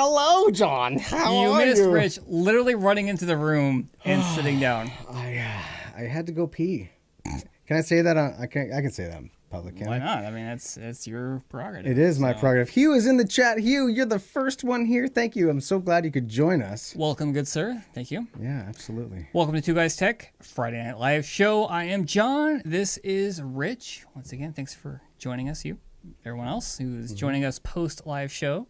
Hello, John. How You are missed you? Rich literally running into the room and sitting down. I had to go pee. Can I say that? I can say that in public, can't Why I? not? I mean, it's your prerogative. It is my so. prerogative. Hugh is in the chat. Hugh, you're the first one here. Thank you. I'm so glad you could join us. Welcome, good sir. Thank you. Yeah, absolutely. Welcome to Two Guys Tech, Friday Night Live show. I am John. This is Rich. Once again, thanks for joining us, you. Everyone else who's joining us post-live show.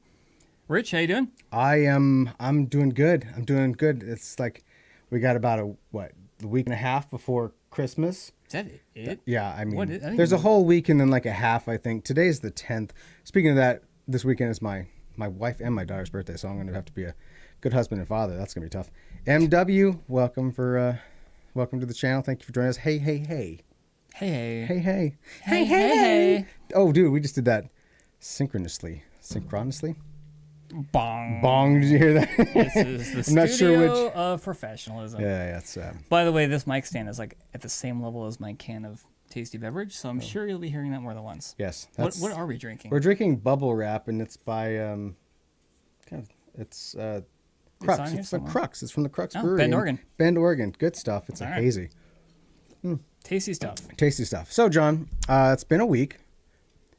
Rich, how you doing? I'm doing good. I'm doing good. It's like we got about a week and a half before Christmas. Is that it? Yeah, I mean, What is- I think- there's a whole week and then like a half, I think. Today's the 10th. Speaking of that, this weekend is my wife and my daughter's birthday, so I'm going to have to be a good husband and father. That's going to be tough. MW, welcome to the channel. Thank you for joining us. Hey. Hey. Oh, dude, we just did that synchronously. Bong. Bong, did you hear that? This is the I'm not sure studio which. of professionalism. Yeah, it's By the way, this mic stand is like at the same level as my can of tasty beverage, so I'm sure you'll be hearing that more than once. yes. What are we drinking? We're drinking bubble wrap, and it's by Crux. on here It's the somewhere. Crux. It's from the Crux Oh, Brewery. Bend, in Oregon. Bend, Oregon. Good stuff. It's All a right. hazy. Tasty stuff. Tasty stuff. So, John, it's been a week.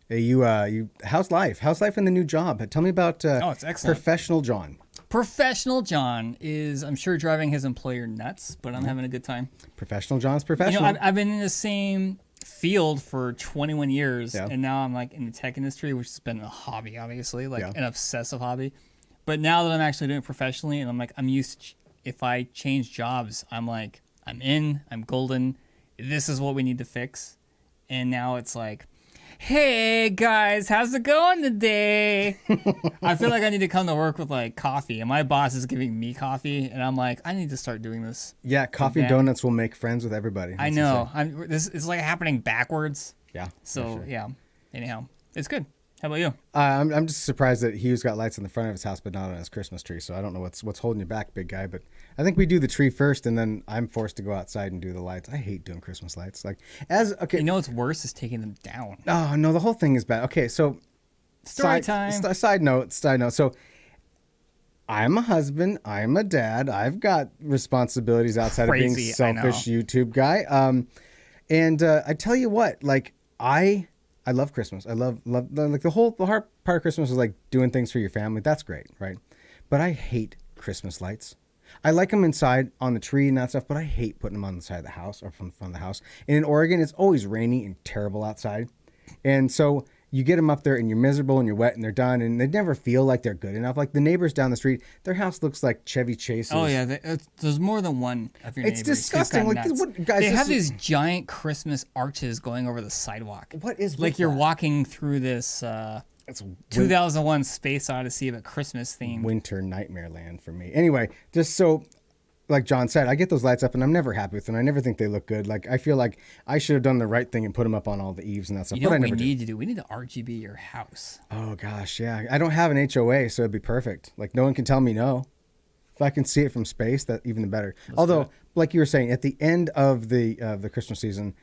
How's life? How's life in the new job? Tell me about it's excellent. Professional John. Professional John is, I'm sure, driving his employer nuts, but I'm having a good time. Professional John's You professional. know, I've been in the same field for 21 years, Yeah. and now I'm like in the tech industry, which has been a hobby, obviously, like Yeah. an obsessive hobby. But now that I'm actually doing it professionally, and I'm like, I'm used to, if I change jobs, I'm like, I'm golden. This is what we need to fix. And now it's like, hey guys, how's it going today? I feel like I need to come to work with like coffee, and my boss is giving me coffee, and I'm like, I need to start doing this. Yeah, coffee and Then- donuts will make friends with everybody. I That's know. the thing. This is like happening backwards. Yeah. So for sure. yeah. Anyhow, it's good. How about you? I'm just surprised that Hugh's got lights in the front of his house, but not on his Christmas tree. So I don't know what's holding you back, big guy. But I think we do the tree first, and then I'm forced to go outside and do the lights. I hate doing Christmas lights. You know what's worse is taking them down. Oh no, the whole thing is bad. Okay, so Story time. Side note. So I'm a husband. I'm a dad. I've got responsibilities outside of being Crazy, I know. selfish YouTube guy. And I tell you what, like I love Christmas. I love like the hard part of Christmas is like doing things for your family. That's great, right? But I hate Christmas lights. I like them inside on the tree and that stuff, but I hate putting them on the side of the house or from the front of the house. And in Oregon, it's always rainy and terrible outside. And so you get them up there and you're miserable and you're wet and they're done and they never feel like they're good enough. Like the neighbors down the street, their house looks like Chevy Chase's. Oh yeah, there's more than one of your It's neighbors. disgusting. Who've Like, gone nuts. what- guys, they this have is- these giant Christmas arches going over the sidewalk. What is like with you're that? walking through this It's 2001 Space Odyssey of a Christmas theme. winter nightmare land for me. Anyway, just so like John said, I get those lights up and I'm never happy with them. I never think they look good. Like I feel like I should have done the right thing and put them up on all the eaves and that stuff. You know but I what we never did. need to do? We need to RGB your house. Oh gosh, yeah. I don't have an HOA, so it'd be perfect. Like no one can tell me no. If I can see it from space, that even the better. Although, like you were saying, at the end of the Christmas season,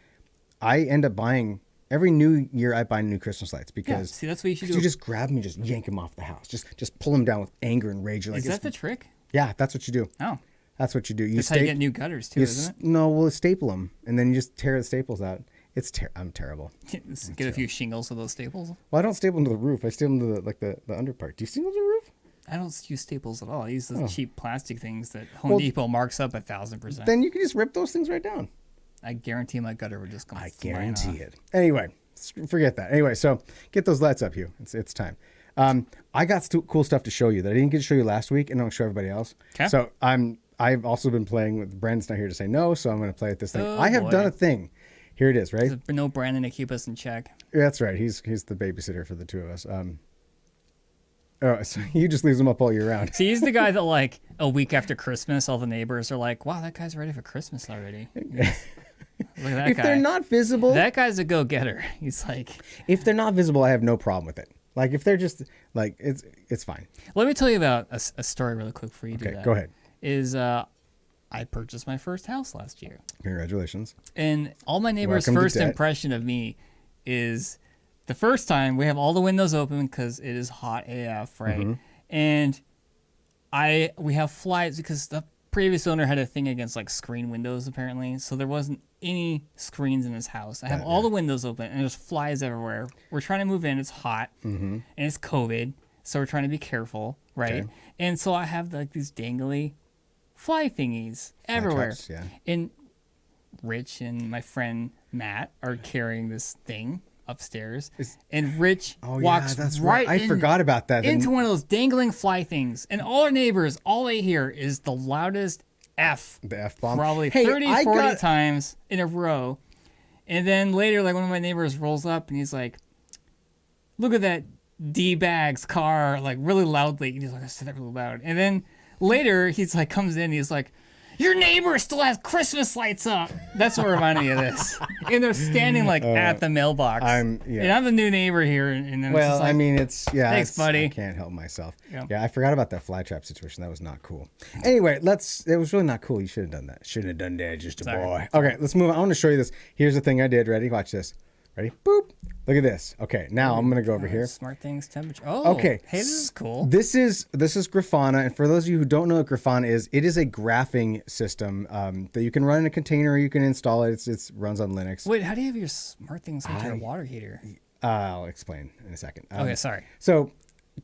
I end up buying every new year. I buy new Christmas lights Yeah, because see, that's what you should 'cause do. you just grab them and just yank them off the house. Just pull them down with anger and rage. You're like, Is that the trick? yeah, that's what you do. Oh, That's what you do. You that's how you get new gutters too, isn't it? No, well, staple them, and then you just tear the staples out. I'm terrible. Get a few shingles with those staples. Well, I don't staple them to the roof. I staple them to the under part. Do you staple them to the roof? I don't use staples at all. I use those cheap plastic things that Home Well, Depot marks up 1,000%. Then you can just rip those things right down. I guarantee my gutter would just come. I flying guarantee off. it. Anyway, forget that. Anyway, so get those lights up, Hugh. It's time. I got cool stuff to show you that I didn't get to show you last week, and I don't show everybody else. 'Kay. So I've also been playing with Brandon's not here to say no, so I'm going to play at this thing. Oh, I have boy. done a thing. Here it is, right? There's no Brandon to keep us in check. That's right. He's the babysitter for the two of us. So he just leaves them up all year round. See, he's the guy that like a week after Christmas, all the neighbors are like, "Wow, that guy's ready for Christmas already." Look at that If guy. they're not visible, That guy's a go-getter. He's like, if they're not visible, I have no problem with it. Like if they're just like it's fine. let me tell you about a story really quick before you do Okay, that. go ahead. Is I purchased my first house last year. Congratulations. And all my neighbors' Welcome to first debt. impression of me is the first time we have all the windows open because it is hot AF, right? Mm-hmm. And we have flies because the previous owner had a thing against like screen windows apparently, so there wasn't any screens in his house. I have all the windows open and there's flies everywhere. We're trying to move in. It's hot and it's COVID, so we're trying to be careful, right? Okay. And so I have like these dangly fly thingies everywhere. traps, yeah. And Rich and my friend Matt are carrying this thing upstairs, and Rich walks that's right. I forgot about that. Into one of those dangling fly things, and all our neighbors, all they hear is the loudest F. The F-bomb. Probably Hey, 30, 40 times in a row. And then later, like one of my neighbors rolls up and he's like, look at that D-bag's car, like really loudly. And he's like, I said that really loud. And then later, he's like, comes in, he's like, your neighbor still has Christmas lights up. That's what reminded me of this. And they're standing like at the mailbox. And I'm the new neighbor here. And then Well, it's like, I mean, thanks, buddy. I can't help myself. Yeah. Yeah, I forgot about that fly trap situation. That was not cool. Anyway, it was really not cool. You should have done that. Shouldn't have done that, just a boy. Okay, let's move on. I want to show you this. Here's the thing I did. Ready? Watch this. Ready? Boop. Look at this. Okay, now I'm going to go over here. Smart things temperature. Oh, okay. Hey, this is cool. This is Grafana, and for those of you who don't know what Grafana is, it is a graphing system that you can run in a container, or you can install it. It runs on Linux. Wait, how do you have your smart things hooked to a water heater? I'll explain in a second. Okay, sorry. So,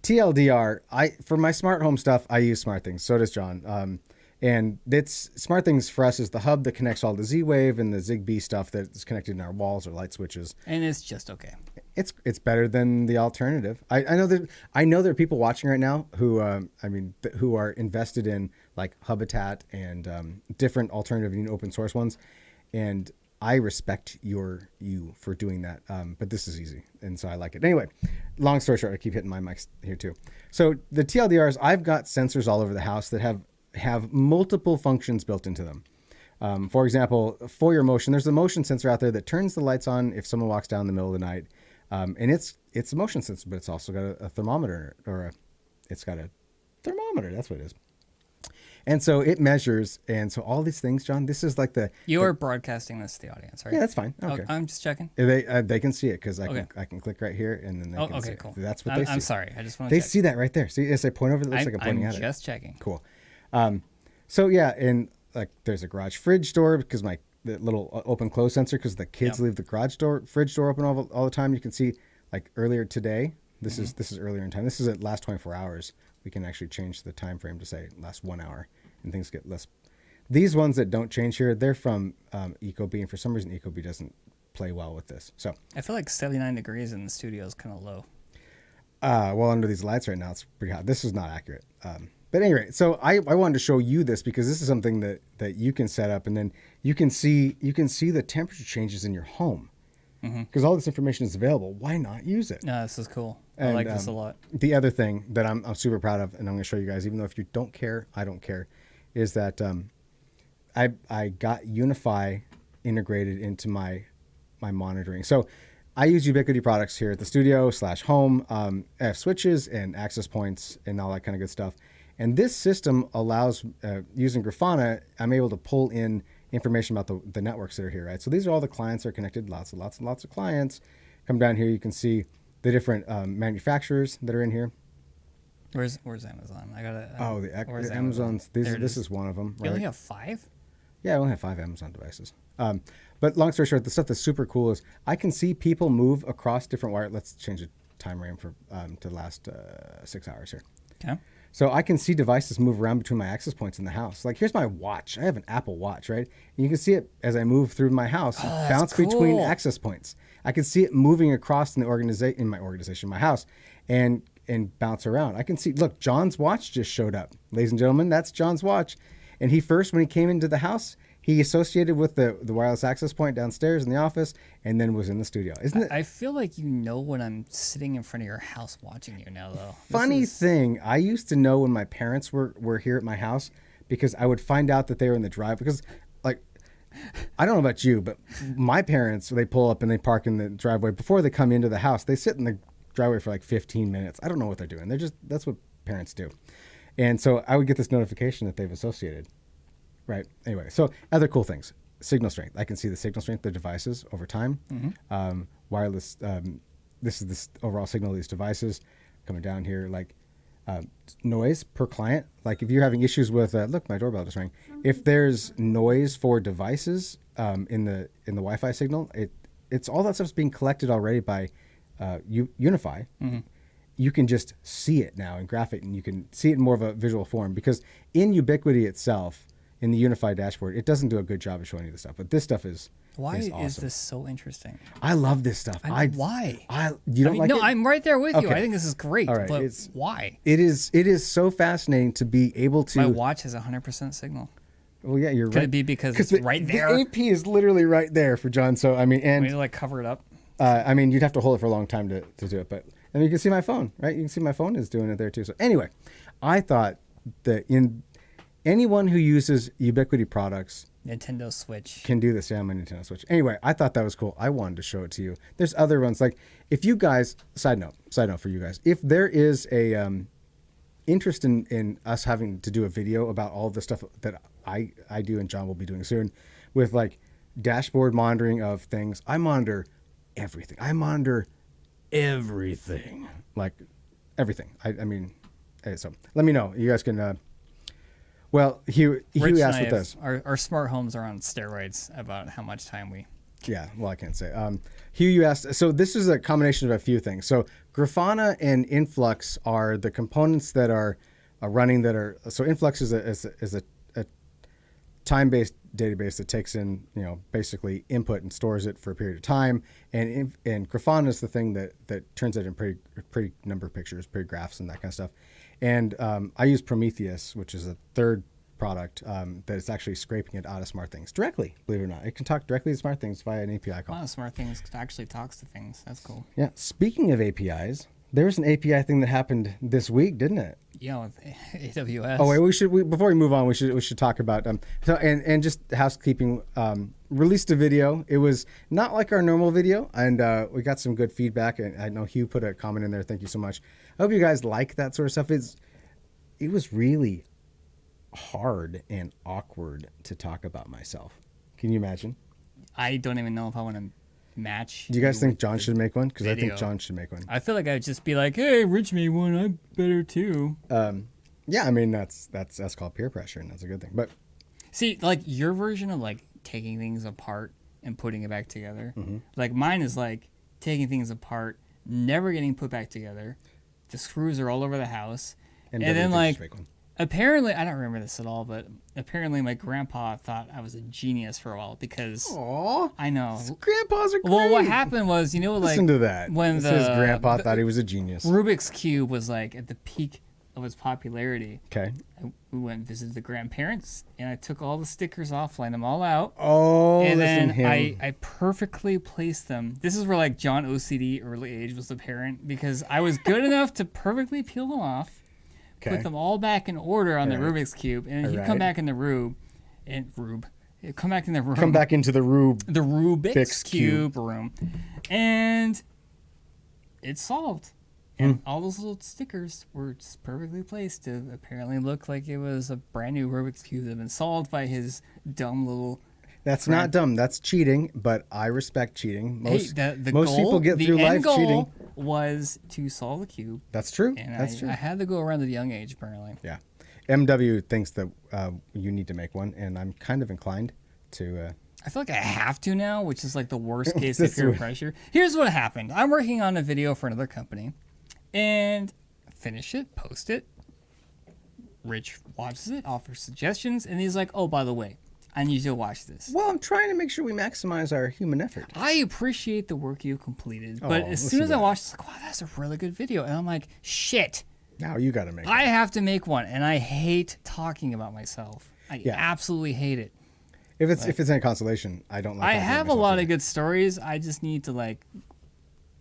TLDR, for my smart home stuff, I use SmartThings. So does John. And SmartThings for us is the hub that connects all the Z-Wave and the Zigbee stuff that's connected in our walls or light switches. And it's just okay. It's better than the alternative. I know there are people watching right now who who are invested in like Habitat and different alternative and open source ones, and I respect you for doing that. But this is easy, and so I like it. Anyway, long story short, I keep hitting my mics here too. So the TLDRs, I've got sensors all over the house that have multiple functions built into them. For example, for your motion, there's a motion sensor out there that turns the lights on if someone walks down in the middle of the night. And it's a motion sensor, but it's also got a thermometer it's got a thermometer. That's what it is. And so it measures. And so all these things, John, this is like You're broadcasting this to the audience, right? Yeah, that's fine. Okay. I'm just checking. They can see it because I can click right here and then they can see cool. it. That's what they see. I'm sorry. I just want to They check. see that right there. See, as I point over, it looks like I'm pointing at it. I'm just checking. Cool. So yeah, and like there's a garage fridge door because the little open close sensor because the kids leave the fridge door open all the time. You can see like earlier today. This is earlier in time. This is at last 24 hours. We can actually change the time frame to say last 1 hour, and things get less. These ones that don't change here, they're from Ecobee, and for some reason Ecobee doesn't play well with this. So I feel like 79 degrees in the studio is kind of low. Well, under these lights right now, it's pretty hot. This is not accurate. But anyway, so I wanted to show you this because this is something that you can set up, and then you can see the temperature changes in your home because all this information is available. Why not use it? No, this is cool. And, I like this a lot. The other thing that I'm super proud of, and I'm going to show you guys, even though if you don't care, I don't care, is that I got Unify integrated into my monitoring. So I use Ubiquiti products here at the studio /home. I have switches and access points and all that kind of good stuff. And this system allows, using Grafana, I'm able to pull in information about the networks that are here, right? So these are all the clients that are connected, lots of clients. Come down here, you can see the different manufacturers that are in here. Where's Amazon? I gotta. The Amazon's. This is one of them. You right? only have 5? Yeah, I only have 5 Amazon devices. But long story short, the stuff that's super cool is I can see people move across different wires. Let's change the time frame to the last 6 hours here. Okay. So I can see devices move around between my access points in the house. Like here's my watch. I have an Apple Watch, right? And you can see it as I move through my house, bounce between access points. I can see it moving across in my house, and bounce around. I can see. Look, John's watch just showed up, ladies and gentlemen. That's John's watch, and when he came into the house, he associated with the wireless access point downstairs in the office, and then was in the studio. Isn't it? I feel like you know when I'm sitting in front of your house watching you now, though. Funny thing, I used to know when my parents were here at my house because I would find out that they were in the drive. Because, like, I don't know about you, but my parents, they pull up and they park in the driveway. Before they come into the house, they sit in the driveway for like 15 minutes. I don't know what they're doing. That's what parents do. And so I would get this notification that they've associated. Right. Anyway, so other cool things. Signal strength. I can see the signal strength of the devices over time. Wireless. This is the overall signal of these devices. Coming down here, like noise per client. Like if you're having issues with, look, my doorbell just rang. If there's noise for devices in the Wi-Fi signal, it's all that stuff's being collected already by Unify. Mm-hmm. You can just see it now in graphic, and you can see it in more of a visual form, because in Ubiquity itself, in the Unify dashboard, it doesn't do a good job of showing you the stuff. But this stuff is awesome. Is this so interesting? I love this stuff. Why? You don't like it? No, I'm right there with you. I think this is great. All right, but why? It is so fascinating to be able to. My watch has 100% signle. Well, yeah, you're right. Could it be because it's right there? The AP is literally right there for John. So I mean, and we need to like cover it up. I mean, you'd have to hold it for a long time to do it, but and you can see my phone, right? You can see my phone is doing it there too. So anyway, I thought that anyone who uses Ubiquity products, Nintendo Switch, can do this. Yeah, my Nintendo Switch. Anyway, I thought that was cool. I wanted to show it to you. There's other ones, like if you guys, side note for you guys, if there is a interest in us having to do a video about all of the stuff that I do and John will be doing soon, with like dashboard monitoring of things. I monitor everything. Like everything. I mean, so let me know. You guys can. Well, Hugh asked with this. Our smart homes are on steroids about how much time we. Yeah, well, I can't say. Hugh, you asked. So this is a combination of a few things. So Grafana and Influx are the components that are running that are. So Influx is a time-based database that takes in, basically input and stores it for a period of time, and Grafana is the thing that turns it in pretty number of pictures, pretty graphs, and that kind of stuff. And I use Prometheus, which is a third product that is actually scraping it out of SmartThings directly. Believe it or not, it can talk directly to SmartThings via an API call. Wow, SmartThings actually talks to things. That's cool. Yeah. Speaking of APIs, there was an API thing that happened this week, didn't it? Yeah, with AWS. Oh wait, before we move on, we should talk about and just housekeeping. Released a video. It was not like our normal video, and we got some good feedback. And I know Hugh put a comment in there. Thank you so much. I hope you guys like that sort of stuff. It was really hard and awkward to talk about myself. Can you imagine? I don't even know if I want to match. Do you guys think John should make one? Because I think John should make one. I feel like I'd just be like, "Hey, Rich made one. I'm better too." Yeah, I mean that's called peer pressure, and that's a good thing. But see, like your version of like taking things apart and putting it back together, like mine is like taking things apart, never getting put back together. The screws are all over the house, and then like apparently I don't remember this at all, but apparently my grandpa thought I was a genius for a while because I know grandpas are great. Well, what happened was, like listen to that when his grandpa thought he was a genius. Rubik's Cube was like at the peak of its popularity. Okay. We went and visited the grandparents, and I took all the stickers off, lined them all out. Oh, and then I perfectly placed them. This is where like John OCD early age was apparent, because I was good enough to perfectly peel them off, put them all back in order on the Rubik's Cube, and he'd come back in the come back in the room. Come back into the Rubik's Cube room, and it's solved. And all those little stickers were just perfectly placed to apparently look like it was a brand new Rubik's Cube that had been solved by his dumb little... That's not dumb. That's cheating, but I respect cheating. Most goal, people get through life cheating. Was to solve the cube. That's true. And That's true. I had to go around at a young age, apparently. Yeah. MW thinks that you need to make one, and I'm kind of inclined to... I feel like I have to now, which is like the worst case of peer pressure. Here's what happened. I'm working on a video for another company. And finish it, post it. Rich watches it, offers suggestions, and he's like, "Oh, by the way, I need you to watch this." Well, I'm trying to make sure we maximize our human effort. I appreciate the work you've completed, but as soon as I watched, it's like, "Wow, that's a really good video," and I'm like, "Shit!" Now you got to make. I have to make one, and I hate talking about myself. I absolutely hate it. If it's any consolation, I don't like. I have a lot of good stories. I just need to like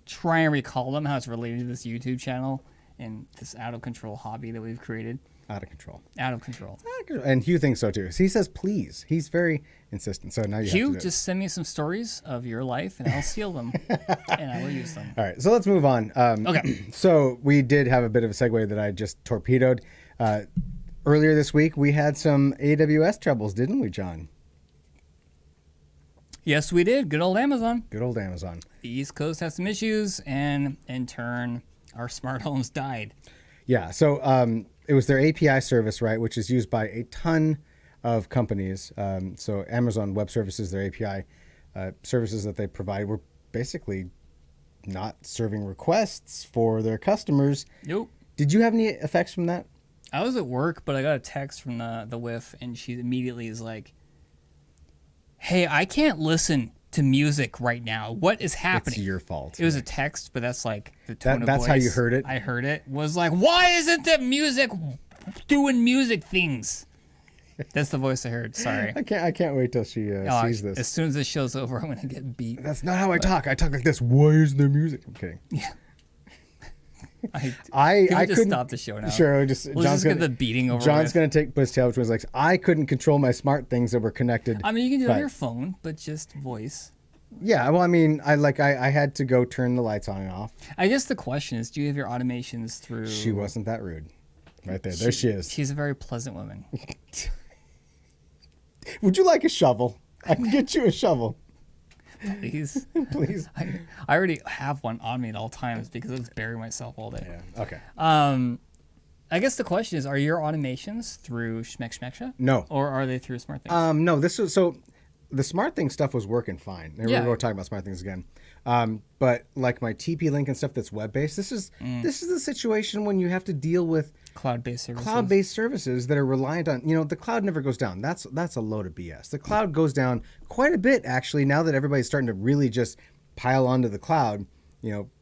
try and recall them, how it's related to this YouTube channel and this out of control hobby that we've created. Out of control. And Hugh thinks so too. He says please. He's very insistent. So now you Hugh, have to just send me some stories of your life and I'll steal them and I will use them. All right, so let's move on. Okay. So we did have a bit of a segue that I just torpedoed. Earlier this week, we had some AWS troubles, didn't we, John? Yes, we did. Good old Amazon. Good old Amazon. The East Coast has some issues, and in turn, our smart homes died. Yeah. So it was their API service, right, which is used by a ton of companies. So Amazon Web Services, their API services that they provide, were basically not serving requests for their customers. Nope. Did you have any effects from that? I was at work, but I got a text from the WIF, and she immediately is like, "Hey, I can't listen to music right now. What is happening?" It's your fault. It was a text, but that's like the tone of That's voice. how you heard it? I heard it. Was like, "Why isn't the music doing music things?" That's the voice I heard. Sorry. I can't wait till she sees this. As soon as this show's over, I'm gonna get beat. That's not how I talk. I talk like this. Why is there music? I'm kidding. Yeah. Can I we just couldn't stop the show now? Sure, We'll just get the beating over John's with. gonna take his tail between his legs. I couldn't control my smart things that were connected. I mean, you can do it on but- your phone, but just voice. Yeah, well, I mean, I had to go turn the lights on and off. I guess the question is, do you have your automations through? She wasn't that rude. Right there. There she is. She's a very pleasant woman. Would you like a shovel? I can get you a shovel. Please. Please. I already have one on me at all times because I just bury myself all day. Yeah. Okay. I guess the question is, are your automations through Schmeck No. or are they through SmartThings? No, this was so the smart thing stuff was working fine. And Yeah. we're talking about smart things again. But like my TP link and stuff that's web based, this is the situation when you have to deal with Cloud-based services. cloud-based services that are reliant on, the cloud never goes down. That's a load of BS. The cloud goes down quite a bit actually now that everybody's starting to really just pile onto the cloud.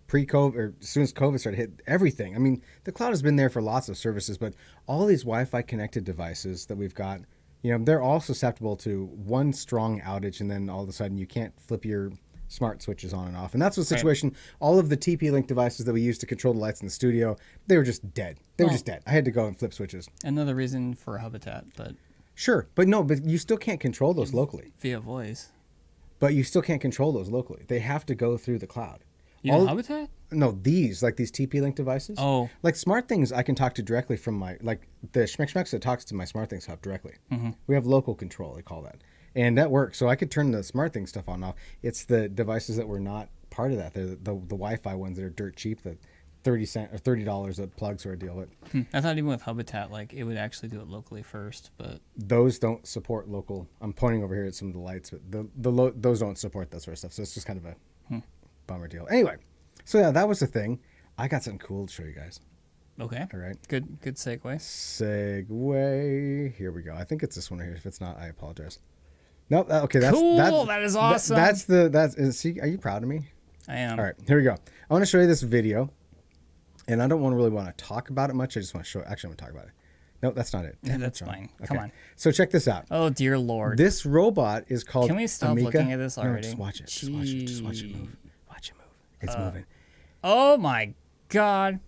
Pre-COVID or as soon as COVID started hit everything. I mean, the cloud has been there for lots of services, but all these Wi-Fi connected devices that we've got, they're all susceptible to one strong outage, and then all of a sudden you can't flip your smart switches on and off. And that's the situation. All of the TP-Link devices that we use to control the lights in the studio, they were just dead. They were just dead. I had to go and flip switches. Another reason for Habitat, but Sure, but you still can't control those locally. via voice. But you still can't control those locally. They have to go through the cloud. Even Habitat? No, these TP-Link devices. Oh. Like Smart Things, I can talk to directly from the Schmeck that talks to my Smart Things hub directly. Mm-hmm. We have local control, they call that. And that works. So I could turn the Smart Things stuff on and off. It's the devices that were not part of that. They're the Wi-Fi ones that are dirt cheap, the $30 or $30 a plug sort of deal. But I thought even with Habitat, it would actually do it locally first, but those don't support local. I'm pointing over here at some of the lights, but those don't support that sort of stuff. So it's just kind of a bummer deal. Anyway, so yeah, that was the thing. I got something cool to show you guys. okay. All right. Good segue. Segue. Here we go. I think it's this one right here. If it's not, I apologize. Nope. Okay. That's Cool. That's, That is awesome. See, are you proud of me? I am. All right. Here we go. I want to show you this video, and I don't really want to talk about it much. I just want to show. Actually, I'm going to talk about it. No, that's not it. Yeah, that's John. fine. Okay. Come on. So check this out. Oh dear Lord. This robot is called. Can we stop Amika. looking at this No, already? just watch it. Just watch it. Just watch it move. Watch it move. It's moving. Oh my God.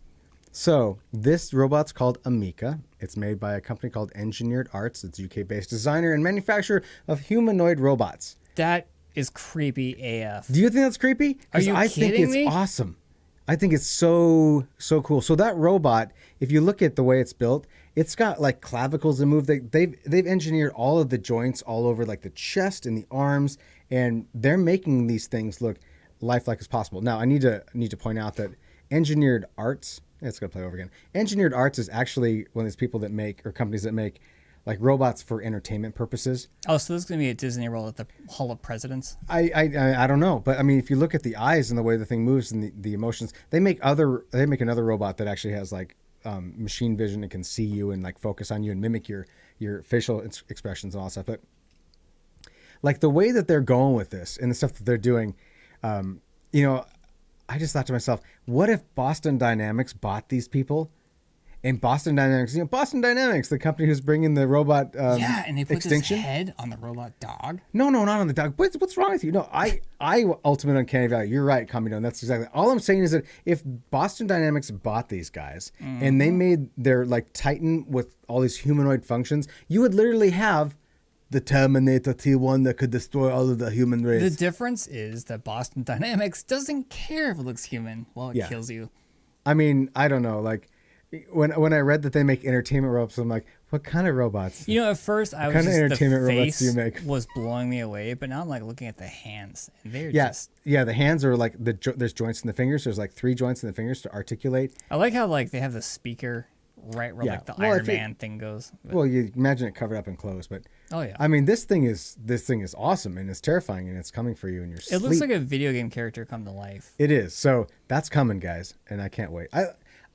So this robot's called Amika. It's made by a company called Engineered Arts. It's UK-based designer and manufacturer of humanoid robots. That is creepy AF. Do you think that's creepy? 'Cause you I think kidding it's me? awesome. I think it's so cool. So that robot, if you look at the way it's built, it's got clavicles that move. They've engineered all of the joints all over the chest and the arms, and they're making these things look lifelike as possible. Now I need to point out that Engineered Arts. It's gonna play over again. Engineered Arts is actually one of these people that make, or companies that make, robots for entertainment purposes. Oh, so this is gonna be a Disney World at the Hall of Presidents. I don't know, but I mean, if you look at the eyes and the way the thing moves and the emotions, they make another robot that actually has machine vision and can see you and focus on you and mimic your facial expressions and all that stuff. But the way that they're going with this and the stuff that they're doing, I just thought to myself, what if Boston Dynamics bought these people? And Boston Dynamics, the company who's bringing the robot Yeah, and they put extinction. this head on the robot dog. No, not on the dog. What's wrong with you? No, I ultimate uncanny valley. You're right, Kamino. That's exactly all I'm saying is that if Boston Dynamics bought these guys and they made their Titan with all these humanoid functions, you would literally have the Terminator T1 that could destroy all of the human race. The difference is that Boston Dynamics doesn't care if it looks human while it kills you. I mean, I don't know. when I read that they make entertainment robots, I'm like, what kind of robots? You know, at first I was kind of just entertainment the robots do you face make? was blowing me away, but now I'm like looking at the hands, and they're Yeah, just. yeah. The hands are like there's joints in the fingers. There's like 3 joints in the fingers to articulate. I like how like they have the speaker right where Yeah. like the Well, Iron Man thing goes. But, Well, you imagine it covered up and closed, but oh yeah, I mean, this thing is awesome and it's terrifying and it's coming for you in your it sleep. looks like a video game character come to life. It is. So that's coming, guys, and I can't wait.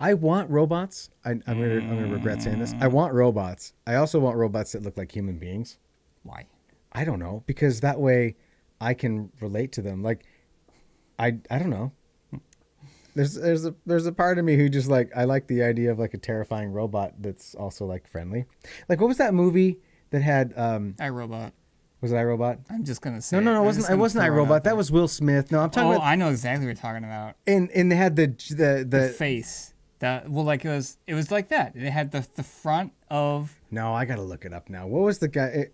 I want robots. I'm gonna regret saying this. I want robots. I also want robots that look like human beings. Why? I don't know, because that way I can relate to them. Like I don't know. There's a part of me who just like I like the idea of like a terrifying robot that's also like friendly. Like what was that movie that had iRobot. was it iRobot? I'm just gonna say. No, it wasn't iRobot. That was Will Smith. No, I'm talking about I know exactly what you're talking about. and they had The face. That well, like it was like that. They had the front of. No, I gotta look it up now. What was the guy?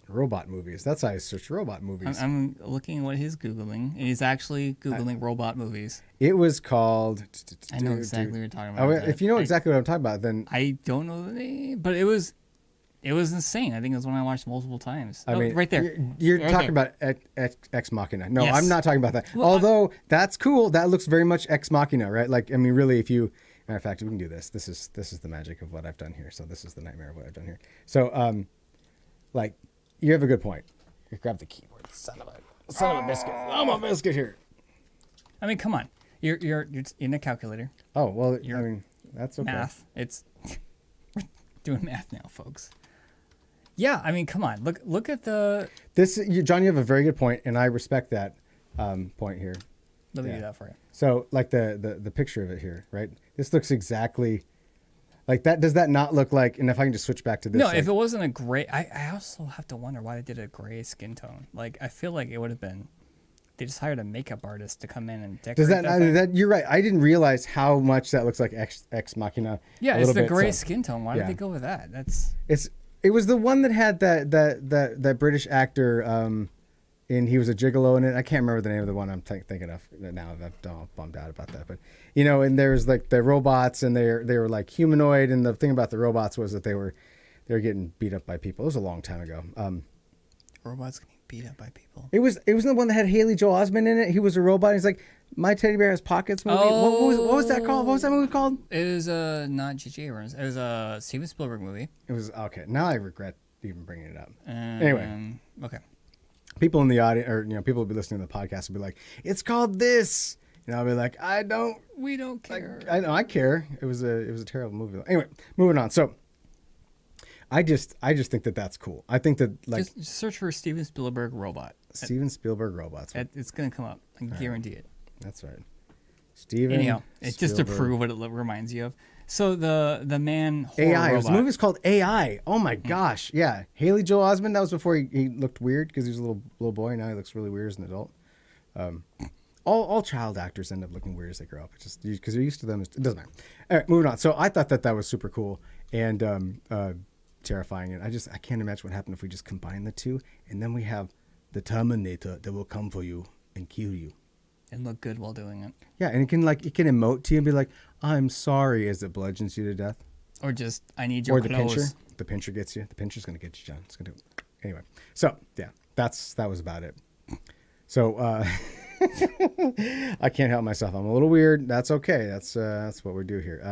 Robot movies. That's how I search robot movies. I'm looking at what he's googling. And he's actually googling robot movies. It was called. I know exactly what you're talking Oh, about. if you know exactly what I'm talking about, then I don't know the name, but it was insane. I think it was one I watched multiple times. I mean, right there. You're Right talking there. about Ex Machina. No, Yes. I'm not talking about that. Well, Although that's cool. That looks very much Ex Machina, right? Like, I mean, really, if you matter of fact, we can do this. This is the magic of what I've done here. So this is the nightmare of what I've done here. So, like, you have a good point. You grab the keyboard, son of a biscuit. I'm a biscuit here. I mean, come on. You're in a calculator. Oh well, I Your mean, that's okay. Math. It's we're doing math now, folks. Yeah, I mean, come on. Look at the. John, you have a very good point, and I respect that point here. Let me Yeah. do that for you. So, like the picture of it here, right? This looks exactly like that. Does that not look like? And if I can just switch back to this, No, like, if it wasn't a gray, I also have to wonder why they did a gray skin tone. Like, I feel like it would have been. They just hired a makeup artist to come in and decorate. does that, thing. that you're right? I didn't realize how much that looks like Ex Machina. Yeah, a it's little the bit, gray so- skin tone. Why yeah. did they go with that? That's. It was the one that had that British actor, and he was a gigolo in it. I can't remember the name of the one I'm thinking of now. I'm all bummed out about that, but you know, and there's like the robots, and they were like humanoid, and the thing about the robots was that they were getting beat up by people. It was a long time ago. Robots getting beat up by people. It was the one that had Haley Joel Osment in it. He was a robot. He's like, My Teddy Bear Has Pockets movie. What was that called? What was that movie called? It was not J.J. Abrams. It was a Steven Spielberg movie. It was okay. Now I regret even bringing it up. Anyway, Okay. people in the audience, or people will be listening to the podcast, will be like, "It's called this," and I'll be like, We don't care. I know, I care." It was a terrible movie. Anyway, moving on. So, I just think that that's cool. I think that like Just search for Steven Spielberg robot. Steven Spielberg robots. It's gonna come up. I guarantee it. That's right. Steven. Anyhow, it's just to Spielberg. prove what it reminds you of. So the man horror AI. robot. The movie's called AI. Oh my gosh. Yeah. Haley Joel Osment. That was before he looked weird because he was a little boy. Now he looks really weird as an adult. All child actors end up looking weird as they grow up. It's just because you're used to them. It doesn't matter. All right, moving on. So I thought that was super cool and terrifying. And I can't imagine what happened if we just combine the two and then we have the Terminator that will come for you and kill you. And look good while doing it. Yeah, and it can emote to you and be like, "I'm sorry," as it bludgeons you to death. Or just, I need your Or the clothes. pincher. The pincher gets you. The pincher's gonna get you, John. It's gonna do it. Anyway. So yeah, that was about it. So I can't help myself. I'm a little weird. That's okay. That's what we do here.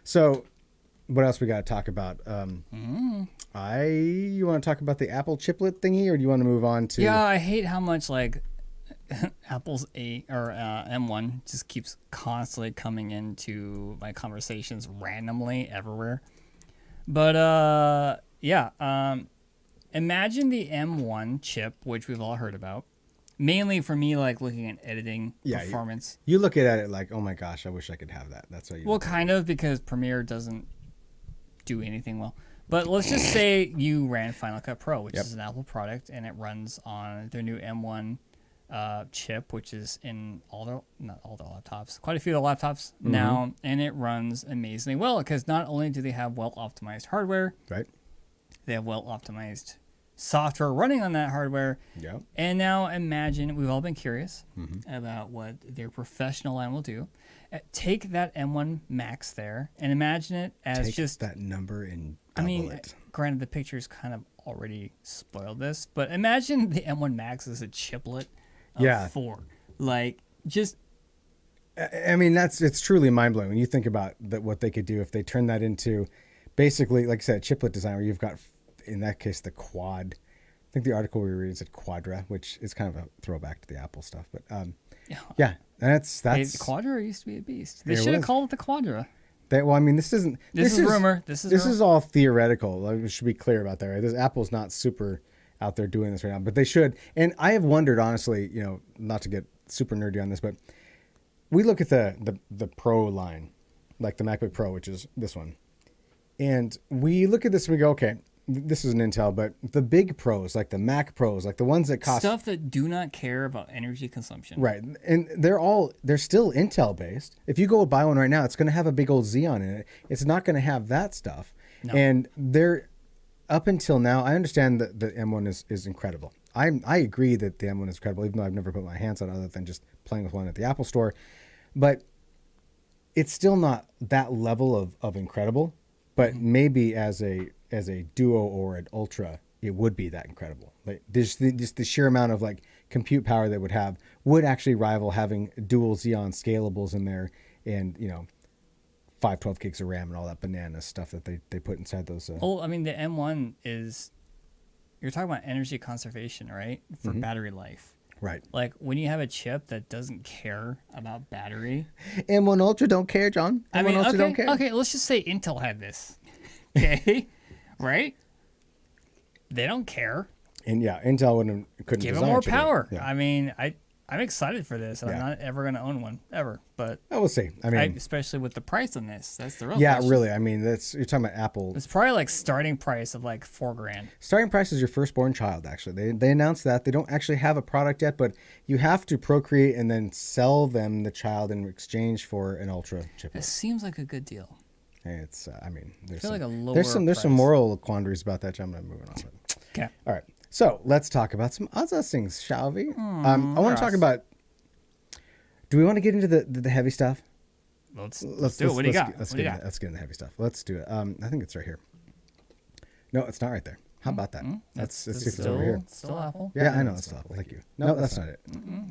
So what else we got to talk about? You want to talk about the Apple chiplet thingy, or do you want to move on to? Yeah, I hate how much like Apple's M1 just keeps constantly coming into my conversations randomly everywhere. But imagine the M1 chip, which we've all heard about. Mainly for me, like looking at editing performance. You look at it like, oh my gosh, I wish I could have that. That's what you. Well, kind of, because Premiere doesn't do anything well. But let's just say you ran Final Cut Pro, which is an Apple product, and it runs on their new M1 chip, which is in not all the laptops, quite a few of the laptops now, and it runs amazingly well because not only do they have well optimized hardware, right? they have well optimized software running on that hardware. Yeah. And now imagine, we've all been curious about what their professional line will do. Take that M1 Max there and imagine it as Take just that number and I double mean, it. granted, the pictures kind of already spoiled this, but imagine the M1 Max as a chiplet of 4. Like, just... I mean, it's truly mind-blowing when you think about what they could do if they turn that into basically, like I said, a chiplet design where you've got, in that case, the quad. I think the article we were reading said Quadra, which is kind of a throwback to the Apple stuff. But yeah, that's Hey, the Quadra used to be a beast. They It should have was. called it the Quadra. well, I mean, this isn't. This is rumor. This is all theoretical. Like, we should be clear about that, right? Apple's not super out there doing this right now, but they should. And I have wondered, honestly, not to get super nerdy on this, but we look at the Pro line, like the MacBook Pro, which is this one, and we look at this and we go, okay, this is an Intel, but the big Pros, like the Mac Pros, like the ones that cost stuff that do not care about energy consumption. right, and they're still Intel based. If you go buy one right now, it's going to have a big old Xeon in it. It's not going to have that stuff. No. And they're up until now. I understand that the M1 is incredible. I agree that the M1 is incredible, even though I've never put my hands on it other than just playing with one at the Apple Store. But it's still not that level of incredible. But maybe as a Duo or an Ultra, it would be that incredible. Like just the sheer amount of like compute power that would have would actually rival having dual Xeon scalables in there, and 512 gigs of RAM and all that banana stuff that they put inside those. Well, I mean, the M1 is, you're talking about energy conservation, right? For battery life. Right. Like when you have a chip that doesn't care about battery. M1 Ultra don't care, John. I mean, Ultra okay, don't care. okay, let's just say Intel had this. Okay, right? They don't care. And Intel couldn't Give them design more a chip. power. Yeah. I mean, I'm excited for this. I'm Yeah. not ever going to own one ever, but We'll see. I mean, especially with the price on this, that's the real yeah, question. really. I mean, you're talking about Apple. It's probably like starting price of like $4,000. Starting price is your firstborn child. Actually, they announced that they don't actually have a product yet, but you have to procreate and then sell them the child in exchange for an Ultra chip. It seems like a good deal. It's I mean, there's feel some, like a lower there's some price. moral quandaries about that. I'm not moving on. But. Okay. All right. So let's talk about some other things, shall we? I want to talk about. Do we want to get into the heavy stuff? Let's do it. What do you got? Let's get in the heavy stuff. Let's do it. I think it's right here. No, it's not right there. How about that? Let's see if it's over here. Still Apple? Yeah, I know it's Apple. Thank you. No, that's not it.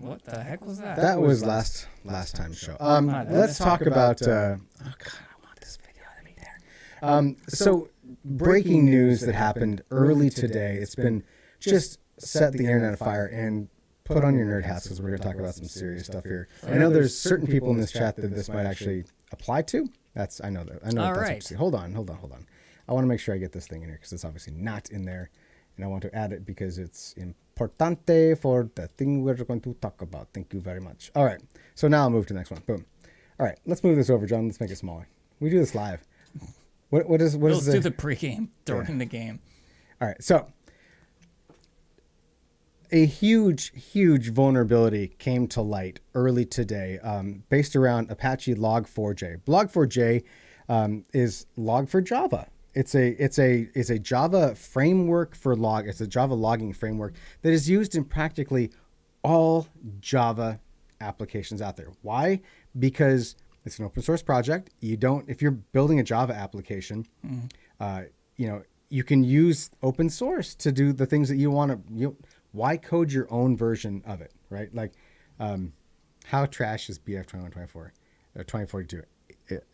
What the heck was that? That was last time's show. Let's talk about. Oh God, I want this video to be there. So breaking news that happened early today. It's been just set the internet afire and put on your nerd hats because we're going to talk about some serious stuff here. I know there's certain people in this chat that this might actually apply to. I know that. All that's right. what you see. Hold on. I want to make sure I get this thing in here because it's obviously not in there, and I want to add it because it's importante for the thing we're going to talk about. Thank you very much. All right. So now I'll move to the next one. Boom. All right. Let's move this over, John. Let's make it smaller. We do this live. Let's do the pregame during the game. All right. So a huge vulnerability came to light early today, based around Apache Log4j. Log4j is log for Java. It's a Java framework for log. It's a Java logging framework that is used in practically all Java applications out there. Why? Because it's an open source project. If you're building a Java application, you can use open source to do the things that you want to. Why code your own version of it, right? Like, how trash is BF 2124 or 2042?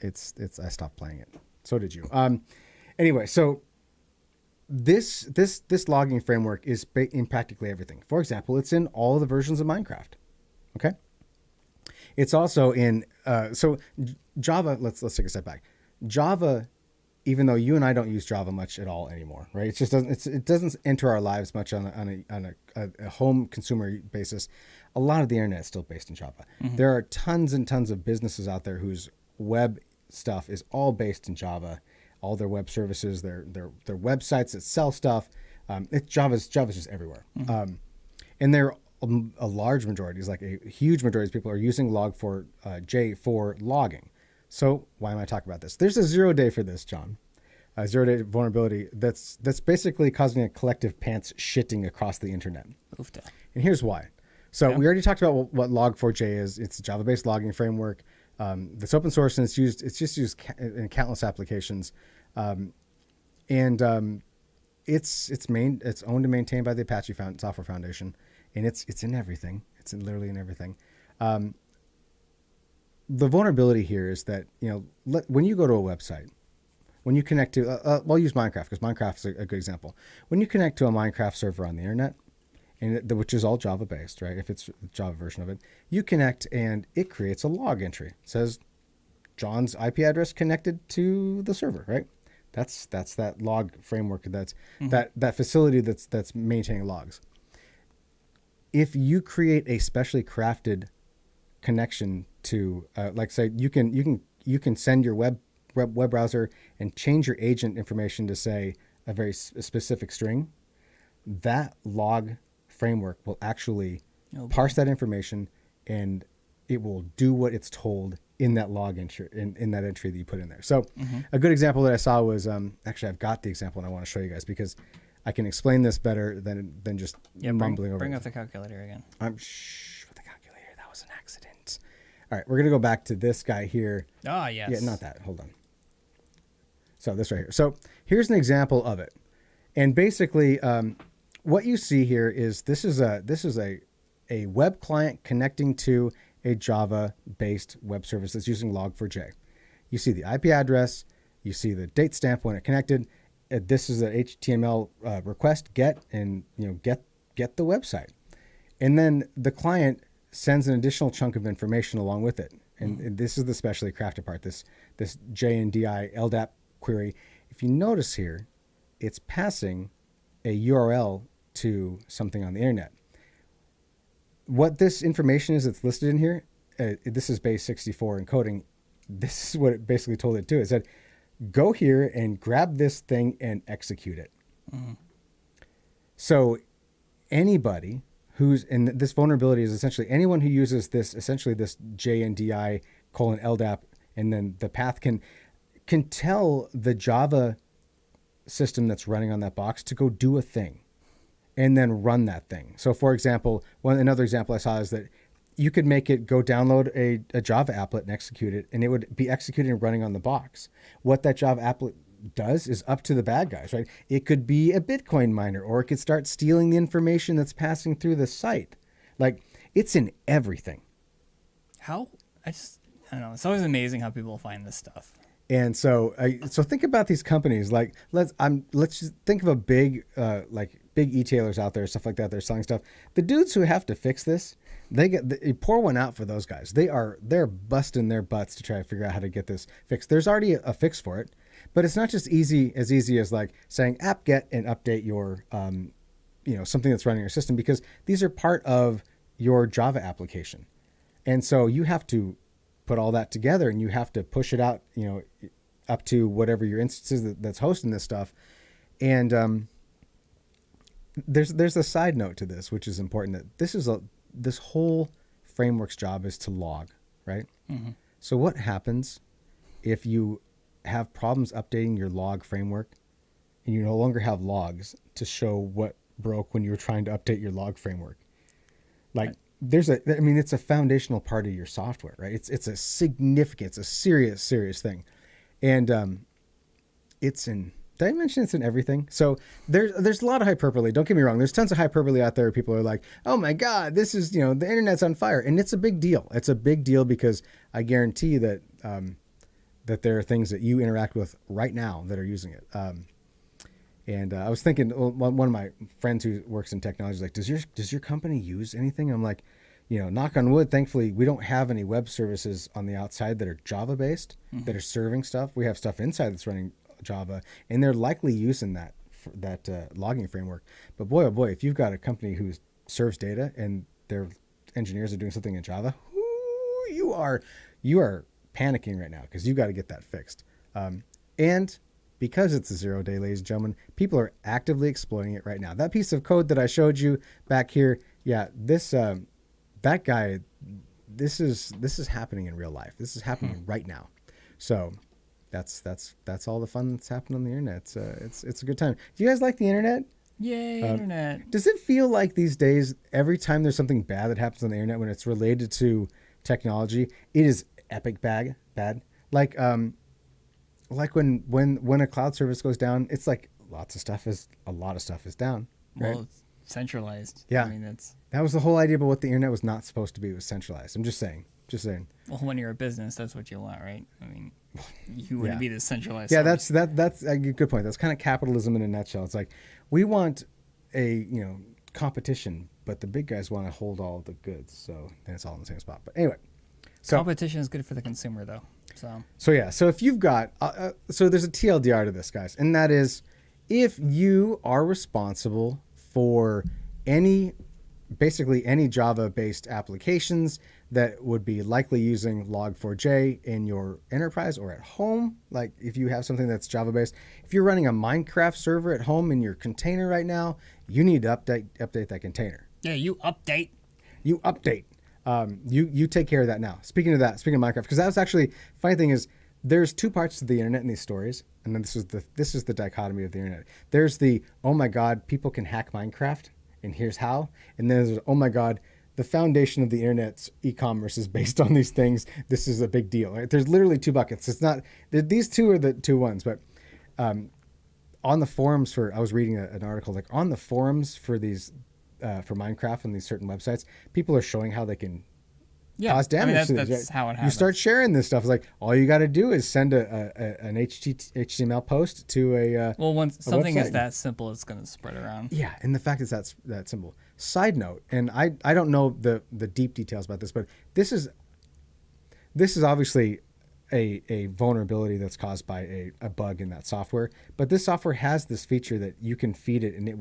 It's. I stopped playing it. So did you. Anyway, so this logging framework is in practically everything. For example, it's in all the versions of Minecraft. Okay. It's also in so Java. Let's take a step back. Java, even though you and I don't use Java much at all anymore, right? It just doesn't. It doesn't enter our lives much on a home consumer basis. A lot of the internet is still based in Java. Mm-hmm. There are tons and tons of businesses out there whose web stuff is all based in Java. All their web services, their websites that sell stuff. Java's just everywhere. Mm-hmm. And there are a large majority, like a huge majority of people are using Log4j for logging. So why am I talking about this? There's a 0 day for this, John. zero-day vulnerability that's basically causing a collective pants shitting across the internet. Oofta. And here's why. So Yeah. we already talked about what Log4j is. It's a Java-based logging framework that's open source, and it's just used in countless applications. It's owned and maintained by the Apache Software Foundation, and it's in everything. It's literally in everything. The vulnerability here is that, when you go to a website, when you connect to, I'll use Minecraft because Minecraft is a good example. When you connect to a Minecraft server on the internet, which is all Java based, right? If it's the Java version of it, you connect and it creates a log entry. It says John's IP address connected to the server, right? That's that log framework. That's that facility that's maintaining logs. If you create a specially crafted connection to, like say, you can send your web browser and change your agent information to say a very specific string, that log framework will actually parse that information and it will do what it's told in that log entry, in that entry that you put in there. So a good example that I saw was, actually I've got the example and I want to show you guys because I can explain this better than just mumbling over. Bring up the calculator again. With the calculator, that was an accident. All right, we're gonna go back to this guy here. Ah, yes. Yeah, not that. Hold on. So this right here. So here's an example of it, and basically, what you see here is this is a web client connecting to a Java-based web service that's using Log4j. You see the IP address, you see the date stamp when it connected. This is an HTML request get, and get the website, and then the client sends an additional chunk of information along with it. And this is the specially crafted part. This JNDI LDAP query. If you notice here, it's passing a URL to something on the internet. What this information is that's listed in here, this is base 64 encoding. This is what it basically told it to. It said, go here and grab this thing and execute it. So anybody and this vulnerability is essentially anyone who uses this JNDI :LDAP, and then the path can tell the Java system that's running on that box to go do a thing and then run that thing. So for example, another example I saw is that you could make it go download a Java applet and execute it, and it would be executed and running on the box. What that Java applet does is up to the bad guys, right? It could be a Bitcoin miner, or it could start stealing the information that's passing through the site. Like, it's in everything. How? I don't know. It's always amazing how people find this stuff. And so think about these companies. Like, let's just think of a big e-tailers out there, stuff like that. They're selling stuff. The dudes who have to fix this, you pour one out for those guys. They're busting their butts to try to figure out how to get this fixed. There's already a fix for it, but it's not just easy as like saying apt-get and update your, something that's running your system, because these are part of your Java application. And so you have to put all that together and you have to push it out, up to whatever your instance is that's hosting this stuff. And there's a side note to this, which is important, that this whole framework's job is to log, right? Mm-hmm. So what happens if you have problems updating your log framework and you no longer have logs to show what broke when you were trying to update your log framework? Like, it's a foundational part of your software, right? It's a serious thing. And did I mention it's in everything? So there's a lot of hyperbole. Don't get me wrong. There's tons of hyperbole out there. People are like, oh my God, this is, the internet's on fire. And it's a big deal. It's a big deal because I guarantee that there are things that you interact with right now that are using it. And I was thinking, one of my friends who works in technology is like, does your company use anything? I'm like, knock on wood, thankfully, we don't have any web services on the outside that are Java based, that are serving stuff. We have stuff inside that's running Java, and they're likely using that logging framework. But boy, oh boy, if you've got a company who serves data and their engineers are doing something in Java, you are panicking right now because you've got to get that fixed. And because it's a 0 day, ladies and gentlemen, people are actively exploiting it right now. That piece of code that I showed you back here, that guy, this is happening in real life. This is happening right now. So that's all the fun that's happened on the internet. It's a good time. Do you guys like the internet? Yay, internet. Does it feel like these days, every time there's something bad that happens on the internet when it's related to technology, it is epic bad? Like when a cloud service goes down, it's like a lot of stuff is down. Right? Well, it's centralized. Yeah. I mean, that was the whole idea about what the internet was not supposed to be. It was centralized. I'm just saying. well, when you're a business, that's what you want, right? I mean, you wouldn't be the centralized. Yeah, service. that's a good point. That's kind of capitalism in a nutshell. It's like we want a competition, but the big guys want to hold all the goods, so then it's all in the same spot. But anyway, so competition is good for the consumer, though. So if you've got so there's a TLDR to this, guys, and that is if you are responsible for basically any Java-based applications that would be likely using Log4j in your enterprise or at home, like if you have something that's Java-based, if you're running a Minecraft server at home in your container right now, you need to update that container. Yeah, you update. You take care of that now. Speaking of Minecraft, because that was actually funny thing is there's two parts to the internet in these stories, and then this is the dichotomy of the internet. There's the oh my god, people can hack Minecraft, and here's how, and then there's oh my god, the foundation of the internet's e-commerce is based on these things. This is a big deal. Right? There's literally two buckets. It's not these two are the two ones, but on the forums I was reading an article like on the forums for these for Minecraft on these certain websites, people are showing how they can cause damage. That's how it happens. You start sharing this stuff. It's like all you got to do is send an HTML post to a once something website. is that simple, it's going to spread around. Yeah, and the fact is that's that simple. Side note, and I don't know the deep details about this, but this is obviously a vulnerability that's caused by a bug in that software. But this software has this feature that you can feed it, and it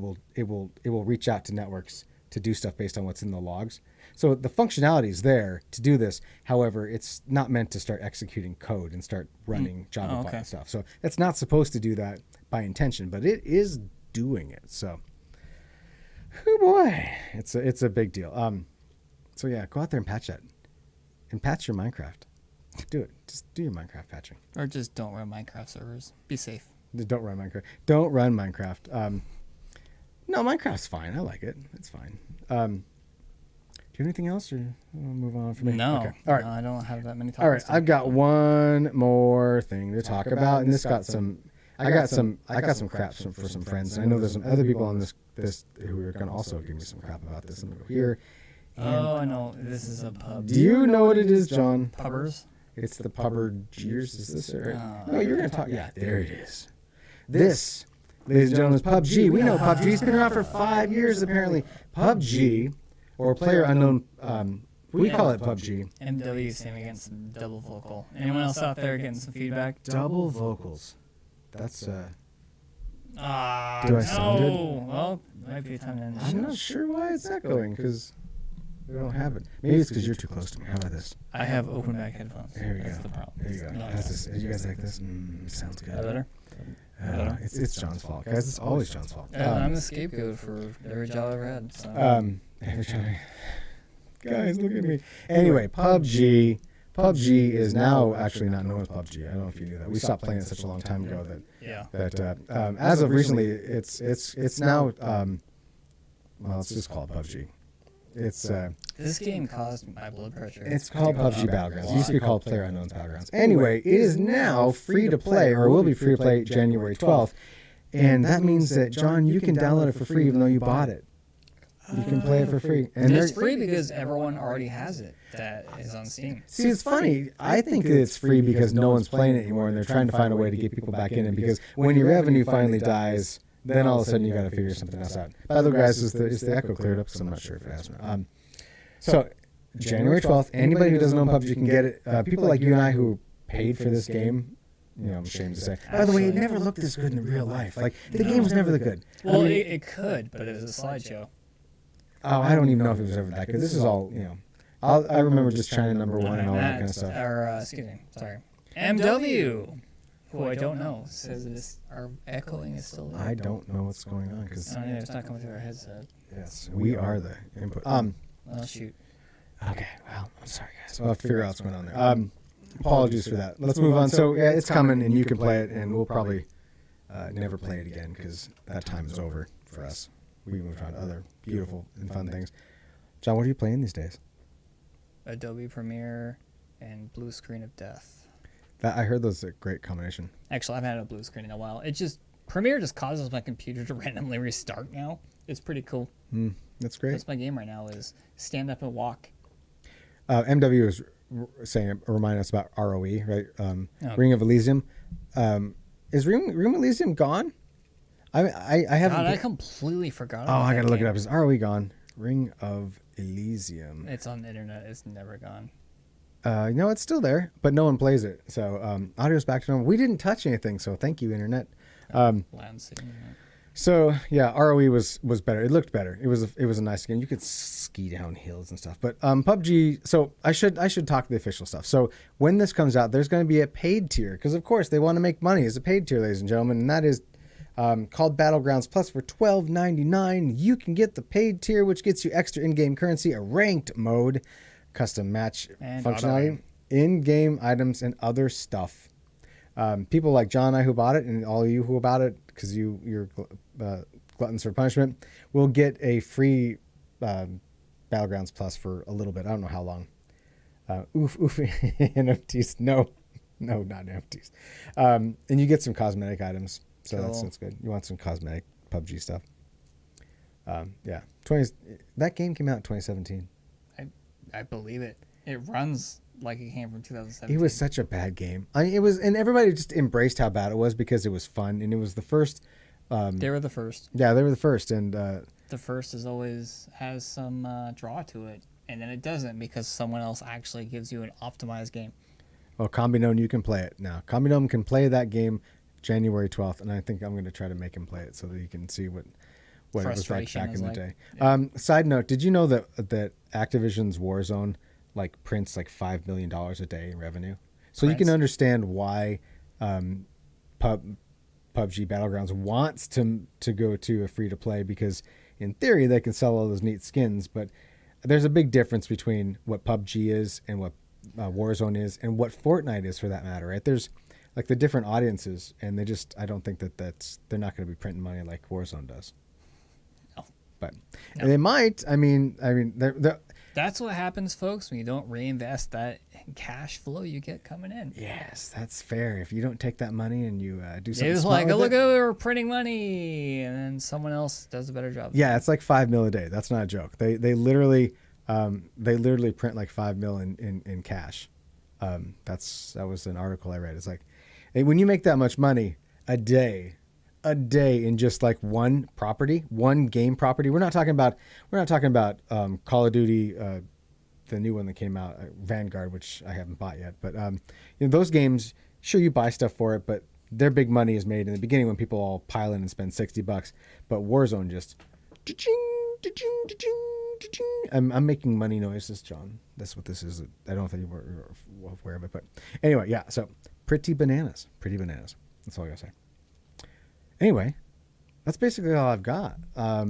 will reach out to networks to do stuff based on what's in the logs. So the functionality is there to do this. However, it's not meant to start executing code and start running Java and stuff. So it's not supposed to do that by intention, but it is doing it. So, oh boy, it's a big deal. So yeah, go out there and patch that, and patch your Minecraft. Do it. Just do your Minecraft patching. Or just don't run Minecraft servers. Be safe. Don't run Minecraft. Don't run Minecraft. No, Minecraft's fine. I like it. It's fine. Do you have anything else, or we'll move on from me? No. Okay. All right. No, I don't have that many topics. All right. I've got one more thing to talk about, and this got some. I got some crap for some friends. And I know there's some other people on this who are going to also give me some crap about this. I'm going to go here. Oh, I know. This is a pub. Do you know what it is, John? Pubbers? It's the Pubbergears. Is this or no? You're going to talk. Yeah, there it is. This, ladies and gentlemen, is PUBG. We know PUBG's been around for 5 years apparently. PUBG, or Player Unknown. We call it PUBG. MW standing against some double vocal. Anyone else out there getting some feedback? Double vocals. That's Do Do I sound good? Well, might be time to end the I'm show. not sure why it's echoing because we don't have it. Maybe it's because you're too close to me. How about this? I have open back headphones. There we That's go. the problem. There you go. No, How's this? You guys like this? Sounds good. Is that better? It's John's fault, guys. It's always John's fault. I'm the scapegoat for every job I've had. So. Every time. Guys, look at me. Anyway, PUBG. PUBG is now actually not known as PUBG. I don't know if you knew that. We stopped playing it such a long time ago that as of recently, it's now well, it's just called PUBG. It's This game caused my blood pressure. it's called PUBG Battlegrounds. It used to be called PlayerUnknown's Battlegrounds. Anyway, it is now free to play, or will be free to play January 12th, and that means that John, you can download it for free even though you bought it. You can play it for free, and it's free because everyone already has it. That is on Steam. See, it's funny. I think that it's free because no one's playing it anymore, and they're trying to find a way to get people back in it. Because when your revenue finally dies, then all of a sudden you got to figure something else out. By the way, guys, is the echo cleared up? Because I'm not sure if it has. So January 12th, anybody who doesn't own PUBG can get it. People like you and I who paid for this game. I'm ashamed to say. By the way, it never looked this good in real life. Like the game was never that good. Well, it could, but it was a slideshow. Oh, I don't even know if it was ever that good. This is all, I remember just China number one and all that kind of stuff. Excuse me, sorry. MW, who I don't know, says our echoing is still there. I don't know what's going on because It's not coming through our headset. yes, we are the input. Oh, shoot. Okay, well, I'm sorry, guys. We'll have to figure out what's going on there. apologies for that. Let's move on. So yeah, it's coming, and you can play it, and we'll probably never play it again because that time is over for us. We moved on to other beautiful and fun things. John, what are you playing these days? Adobe Premiere and Blue Screen of Death. I heard those a great combination. Actually, I haven't had a blue screen in a while. Premiere just causes my computer to randomly restart now. It's pretty cool. That's great. That's my game right now is Stand Up and Walk. MW was saying, remind us about ROE, right? Ring of Elysium. Is Ring of Elysium gone? I haven't. God, I completely forgot. I gotta look it up. Is ROE gone? Ring of Elysium. It's on the internet. It's never gone. No, it's still there, but no one plays it. So audio's back to normal. We didn't touch anything, so thank you, internet. So yeah, ROE was better. It looked better. It was a nice game. You could ski down hills and stuff. But PUBG. So I should talk the official stuff. So when this comes out, there's going to be a paid tier because of course they want to make money as a paid tier, ladies and gentlemen, and that is called Battlegrounds Plus for $12.99. You can get the paid tier, which gets you extra in-game currency, a ranked mode, custom match and functionality, in-game items, and other stuff. People like John and I who bought it, and all of you who bought it, because you're gluttons for punishment, will get a free Battlegrounds Plus for a little bit. I don't know how long. Oof, NFTs. No, not NFTs. And you get some cosmetic items. So cool. That's good. You want some cosmetic PUBG stuff. Yeah. That game came out in 2017. I believe it. It runs like it came from 2017. It was such a bad game. It was, and everybody just embraced how bad it was because it was fun, and it was the first. They were the first. Yeah, they were the first, and the first is always has some draw to it, and then it doesn't because someone else actually gives you an optimized game. Well, Combinome, you can play it now. Combinome can play that game January 12th, and I think I'm going to try to make him play it so that you can see what it was like back in the day. Yeah. Side note, did you know that Activision's Warzone prints $5 million a day in revenue? So you can understand why PUBG Battlegrounds wants to go to a free-to-play, because in theory they can sell all those neat skins, but there's a big difference between what PUBG is and what Warzone is and what Fortnite is, for that matter, right? There's the different audiences, and I don't think they're not going to be printing money like Warzone does. No. But no. They might. I mean, they're that's what happens, folks, when you don't reinvest that cash flow you get coming in. Yes, that's fair. If you don't take that money and you do something it's smart look, we're printing money, and then someone else does a better job. Yeah, it's $5 million a day. That's not a joke. They literally print $5 million in cash. That was an article I read. It's when you make that much money a day in just one game property. We're not talking about Call of Duty, the new one that came out, Vanguard, which I haven't bought yet. But those games, sure, you buy stuff for it, but their big money is made in the beginning when people all pile in and spend $60. But Warzone just, I'm making money noises, John. That's what this is. I don't think you're aware of it, but anyway, yeah. So pretty bananas. That's all I gotta say. Anyway, that's basically all I've got. Yeah,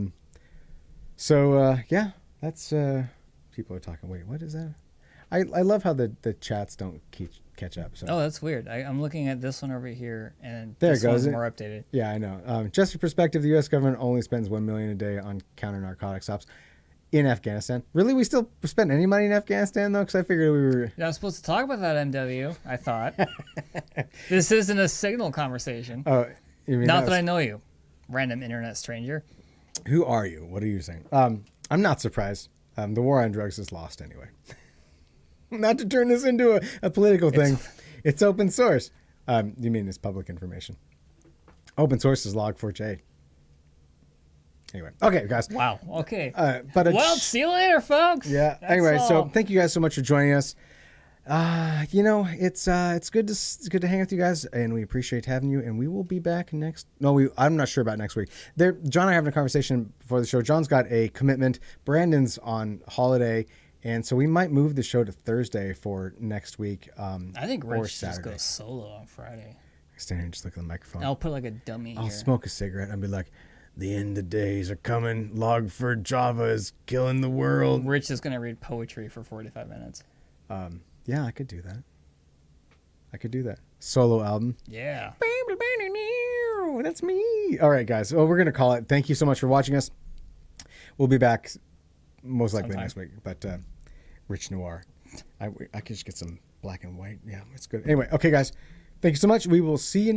that's people are talking. Wait, what is that? I love how the chats don't catch up. So. Oh, that's weird. I'm looking at this one over here, and there this it goes. one's more updated. Yeah, I know. Just for perspective, the U.S. government only spends $1 million a day on counter narcotic stops in Afghanistan. Really, we still spend any money in Afghanistan though? Because I figured we were. You're not supposed to talk about that, MW. I thought this isn't a signal conversation. Oh, you mean not that I know you, random internet stranger. Who are you? What are you saying? I'm not surprised. The war on drugs is lost anyway. Not to turn this into a political thing. It's open source. You mean it's public information. Open source is Log4j. Anyway. Okay, guys. Wow. Okay. Well, see you later, folks. Yeah. That's anyway, all. So thank you guys so much for joining us. It's good to hang with you guys, and we appreciate having you. And we will be back next. No, I'm not sure about next week. John and I are having a conversation before the show. John's got a commitment. Brandon's on holiday, and so we might move the show to Thursday for next week. I think or Rich should just Saturday. go solo on Friday. Stand here and just look at the microphone. I'll put a dummy I'll here. smoke a cigarette and be like, "The end of days are coming. Log4 Java is killing the world." Rich is going to read poetry for 45 minutes. Yeah, I could do that. I could do that. Solo album. Yeah. That's me. All right, guys. Well, we're going to call it. Thank you so much for watching us. We'll be back most likely Sometime. next week. But Rich Noir. I could just get some black and white. Yeah, it's good. Anyway, okay, guys. Thank you so much. We will see you